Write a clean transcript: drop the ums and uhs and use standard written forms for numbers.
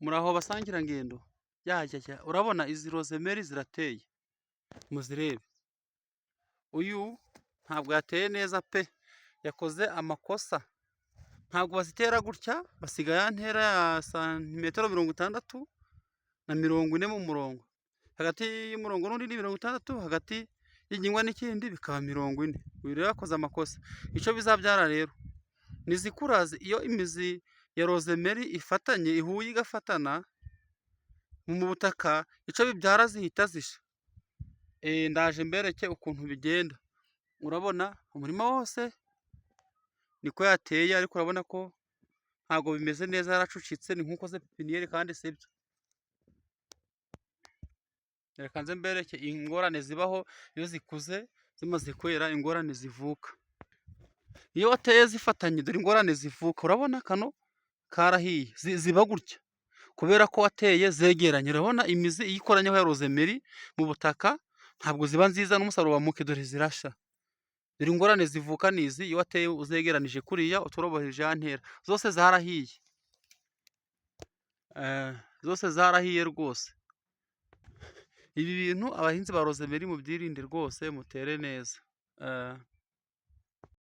Muraho basangirangendo, urabona izi rosemary zirateye muzirebe, uyu ntabwo yateye neza pe, yakoze amakosa, ntabwo bazitera gutya, basiga ya ntera ya santimetero 60 na 40 mu murongo, hagati y'umurongo n'undi ni 60, hagati y'igihingwa n'ikindi bikaba 40. Uyu rero yakoze amakosa, ico bizabyara rero nizikura, iyo imizi ya rosemary ifatanye, ihuye igafatana mu butaka, ico bibyara zihita zisha. Ndaje mbereke ukuntu bigenda, urabona umurima wose niko yateye, ariko urabona ko ntabwo bimeze neza, yaracucitse, ni nk'ukoze pepiniyeri kandi sibyo. Reka nze mbereke ingorane zibaho iyo zikuze zimaze kwera, ingorane zivuka iyo wateye zifatanye, dore ingorane zivuka. Urabona kano karahiye, ziba gutya kubera ko wateye zegeranye. Urabona imizi iyo ikoranyeho ya rosemary mu butaka ntabwo ziba nziza, n'umusaruro wa muke, dore zirasha. Dore ingorane zivuka nizi, iyo wateye uzegeranije kuriya, utorobeje ya ntera, zose zarahiye, zose zarahiye rwose. Ibi bintu abahinzi ba rosemary mubyirinde rwose, mutere neza.